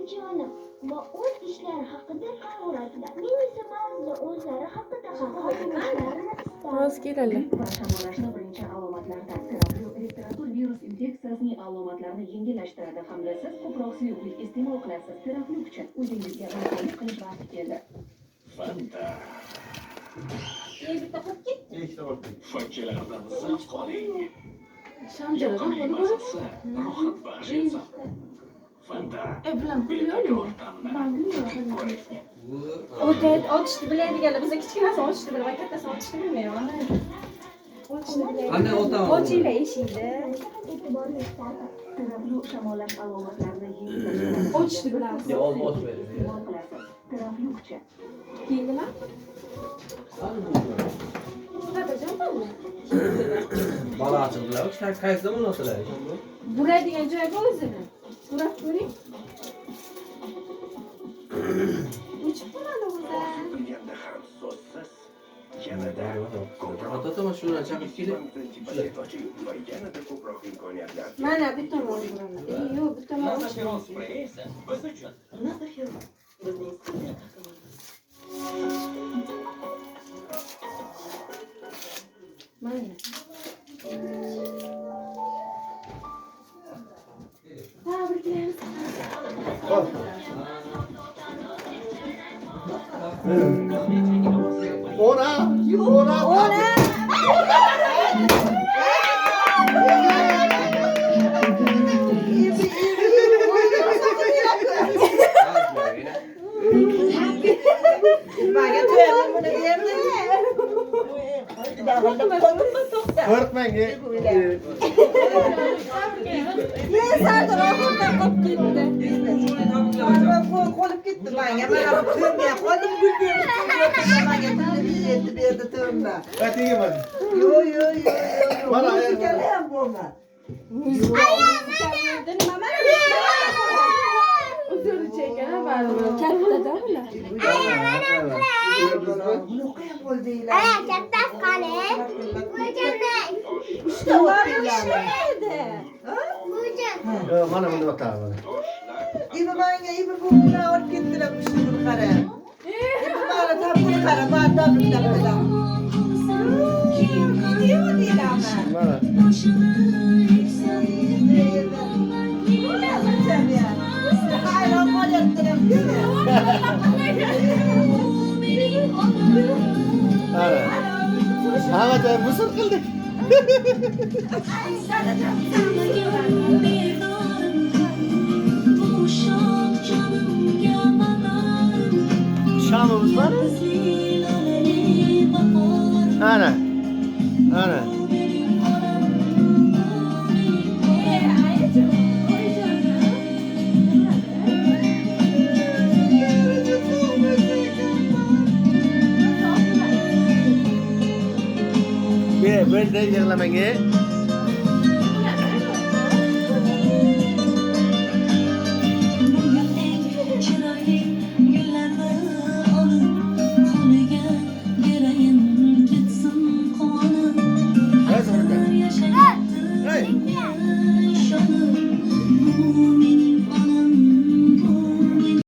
onajonim va o'z ishlari haqida qayg'uradilar. Men esa mavzuda o'zlari haqida qayg'urishlarni istardim. Rost keladi. Va shamollashni birinchi alomatlaridan terapiya respirator virus infeksiyasining alomatlarini yengillashtiradi hamda siz ko'proq suyuqlik iste'mol qilasiz. Terapiya uchun o'zingizga g'amxo'rlik qilish vaqti keldi. Fanta. Bitta qolib ketdi. Ikkita bo'ldi. Fakkilardan zavq oling. Shamjiradan Yoqimli bo'lib mazasi rohat baxsh etadi. Fanta. bilan qo'yaylik. Ochishni biladiganlar, biza kichkinasini ochishni bilmaydi, kattasini ochishni bilmayman. Ochishni biladi. Qanday o'taman? Ochinglar eshikni. E'tiborli istardim. Terapiya shamollash alomatlarini yengillashtiradi. Ochishni bilamiz. Javob bosh beradi. Iste'mol qilasiz. Terapiya uchun Keyin nima? Bola ochib bilan qaysi munosabat? Buradigan joyga o'zini. So'rab ko'ring. Uchib qoladi o'zi. Bilganda ham so'zsiz. Yanada Otaman shundan chaqirib kelib. va yanada ko'proq imkoniyatlar. Mana bu tomon uraman. Yo'q, bu tomon. Biz uchun. Mana. Tabriklaymiz. Ona. Qo'rqmang. Sardor oxirdan qolib ketdi. Qolib ketdi menga. Mana bu ko'rmay qoldim, gul berdi to'mba. Qatiga mana. Yo'q. Mana Muzikali ham bo'lma. Nima mana? Uzr chekana baribir. Kattadan ular. Bunaqa ham bo'ldinglar. Ana katta qolib. Uchta o'tdinglar. mana bunda o'tadi. Ibi menga bundan olib ketdilar mushukni qara. Ibi mana tabut qara, men tabutlab qo'ydim. Yo'q deylarmi? Mana. Hayron qolyaptilar. Mana. Hamma joy musul qildik. Shamimiz var. Ana. Bir de yığılamaya